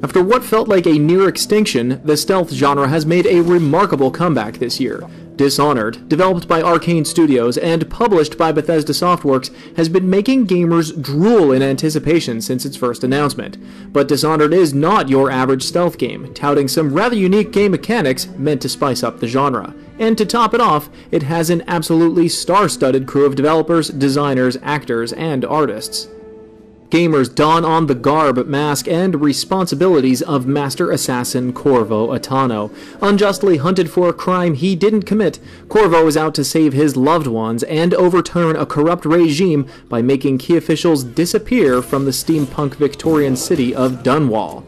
After what felt like a near extinction, the stealth genre has made a remarkable comeback this year. Dishonored, developed by Arcane Studios and published by Bethesda Softworks, has been making gamers drool in anticipation since its first announcement. But Dishonored is not your average stealth game, touting some rather unique game mechanics meant to spice up the genre. And to top it off, it has an absolutely star-studded crew of developers, designers, actors, and artists. Gamers don on the garb, mask, and responsibilities of Master Assassin Corvo Attano. Unjustly hunted for a crime he didn't commit, Corvo is out to save his loved ones and overturn a corrupt regime by making key officials disappear from the steampunk Victorian city of Dunwall.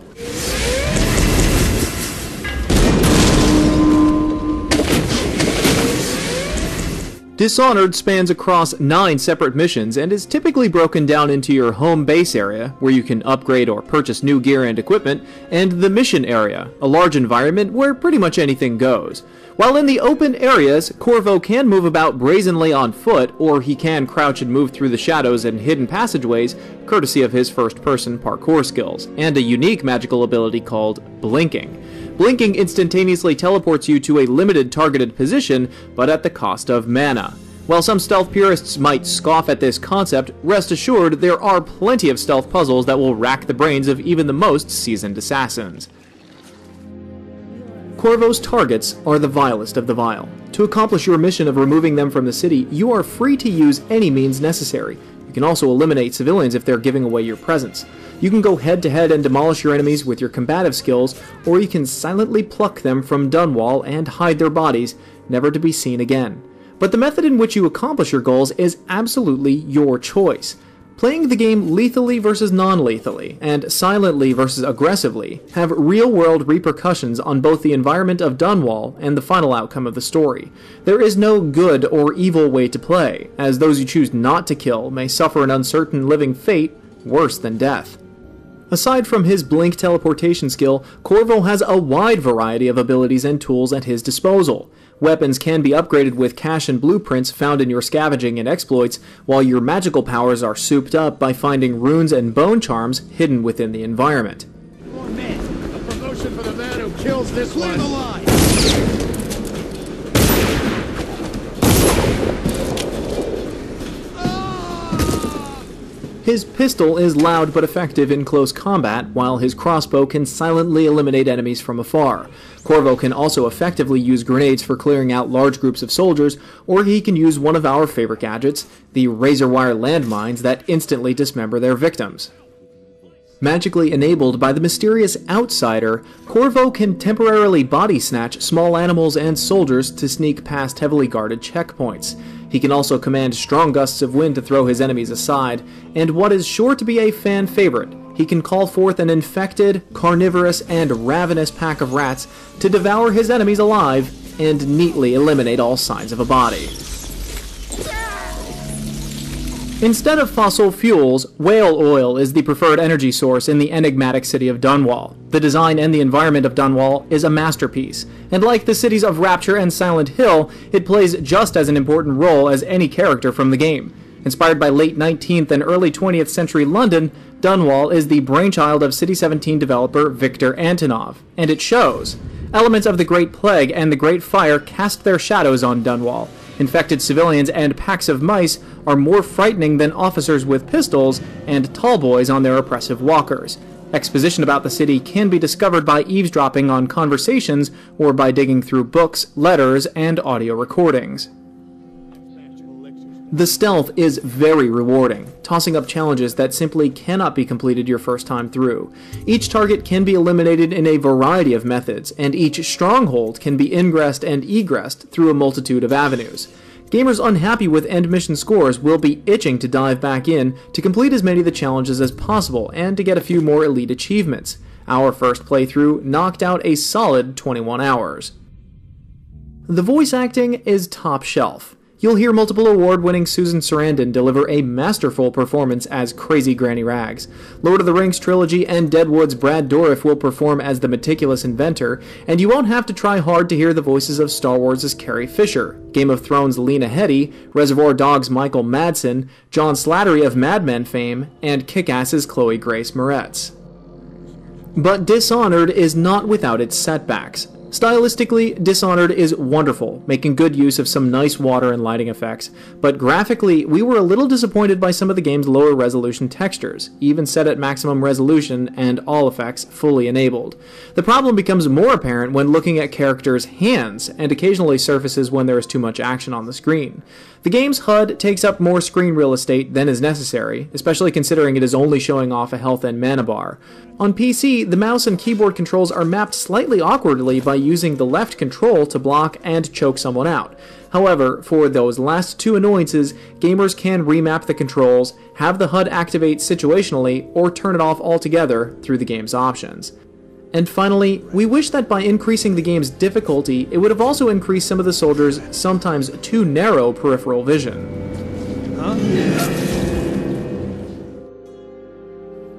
Dishonored spans across 9 separate missions and is typically broken down into your home base area, where you can upgrade or purchase new gear and equipment, and the mission area, a large environment where pretty much anything goes. While in the open areas, Corvo can move about brazenly on foot, or he can crouch and move through the shadows and hidden passageways, courtesy of his first-person parkour skills, and a unique magical ability called Blinking. Blinking instantaneously teleports you to a limited targeted position, but at the cost of mana. While some stealth purists might scoff at this concept, rest assured there are plenty of stealth puzzles that will rack the brains of even the most seasoned assassins. Corvo's targets are the vilest of the vile. To accomplish your mission of removing them from the city, you are free to use any means necessary. You can also eliminate civilians if they're giving away your presence. You can go head-to-head and demolish your enemies with your combative skills, or you can silently pluck them from Dunwall and hide their bodies, never to be seen again. But the method in which you accomplish your goals is absolutely your choice. Playing the game lethally versus non-lethally, and silently versus aggressively, have real-world repercussions on both the environment of Dunwall and the final outcome of the story. There is no good or evil way to play, as those you choose not to kill may suffer an uncertain living fate worse than death. Aside from his blink teleportation skill, Corvo has a wide variety of abilities and tools at his disposal. Weapons can be upgraded with cache and blueprints found in your scavenging and exploits, while your magical powers are souped up by finding runes and bone charms hidden within the environment. More men. A promotion for the man who kills this one. Clear the line. His pistol is loud but effective in close combat, while his crossbow can silently eliminate enemies from afar. Corvo can also effectively use grenades for clearing out large groups of soldiers, or he can use one of our favorite gadgets, the razor wire landmines that instantly dismember their victims. Magically enabled by the mysterious Outsider, Corvo can temporarily body snatch small animals and soldiers to sneak past heavily guarded checkpoints. He can also command strong gusts of wind to throw his enemies aside, and what is sure to be a fan favorite, he can call forth an infected, carnivorous, and ravenous pack of rats to devour his enemies alive and neatly eliminate all signs of a body. Instead of fossil fuels, whale oil is the preferred energy source in the enigmatic city of Dunwall. The design and the environment of Dunwall is a masterpiece, and like the cities of Rapture and Silent Hill, it plays just as an important role as any character from the game. Inspired by late 19th and early 20th century London, Dunwall is the brainchild of City 17 developer Victor Antonov, and it shows. Elements of the Great Plague and the Great Fire cast their shadows on Dunwall. Infected civilians and packs of mice are more frightening than officers with pistols and tall boys on their oppressive walkers. Exposition about the city can be discovered by eavesdropping on conversations or by digging through books, letters, and audio recordings. The stealth is very rewarding, tossing up challenges that simply cannot be completed your first time through. Each target can be eliminated in a variety of methods, and each stronghold can be ingressed and egressed through a multitude of avenues. Gamers unhappy with end mission scores will be itching to dive back in to complete as many of the challenges as possible and to get a few more elite achievements. Our first playthrough knocked out a solid 21 hours. The voice acting is top shelf. You'll hear multiple award-winning Susan Sarandon deliver a masterful performance as Crazy Granny Rags. Lord of the Rings trilogy and Deadwood's Brad Dourif will perform as the meticulous inventor, and you won't have to try hard to hear the voices of Star Wars' Carrie Fisher, Game of Thrones' Lena Headey, Reservoir Dogs' Michael Madsen, John Slattery of Mad Men fame, and Kick-Ass's Chloe Grace Moretz. But Dishonored is not without its setbacks. Stylistically, Dishonored is wonderful, making good use of some nice water and lighting effects, but graphically, we were a little disappointed by some of the game's lower resolution textures, even set at maximum resolution and all effects fully enabled. The problem becomes more apparent when looking at characters' hands, and occasionally surfaces when there is too much action on the screen. The game's HUD takes up more screen real estate than is necessary, especially considering it is only showing off a health and mana bar. On PC, the mouse and keyboard controls are mapped slightly awkwardly by using the left control to block and choke someone out. However, for those last two annoyances, gamers can remap the controls, have the HUD activate situationally, or turn it off altogether through the game's options. And finally, we wish that by increasing the game's difficulty, it would have also increased some of the soldiers' sometimes too narrow peripheral vision.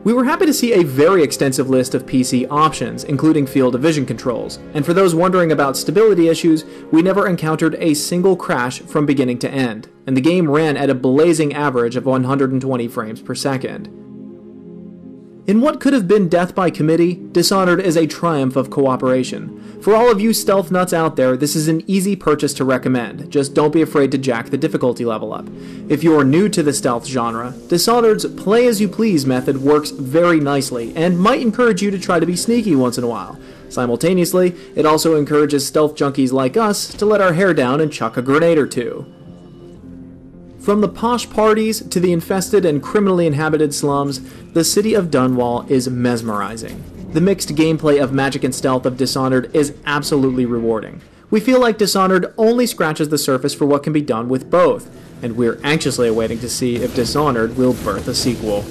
We were happy to see a very extensive list of PC options, including field of vision controls, and for those wondering about stability issues, we never encountered a single crash from beginning to end, and the game ran at a blazing average of 120 frames per second. In what could have been death by committee, Dishonored is a triumph of cooperation. For all of you stealth nuts out there, this is an easy purchase to recommend, just don't be afraid to jack the difficulty level up. If you're new to the stealth genre, Dishonored's play-as-you-please method works very nicely, and might encourage you to try to be sneaky once in a while. Simultaneously, it also encourages stealth junkies like us to let our hair down and chuck a grenade or two. From the posh parties to the infested and criminally inhabited slums, the city of Dunwall is mesmerizing. The mixed gameplay of magic and stealth of Dishonored is absolutely rewarding. We feel like Dishonored only scratches the surface for what can be done with both, and we're anxiously awaiting to see if Dishonored will birth a sequel.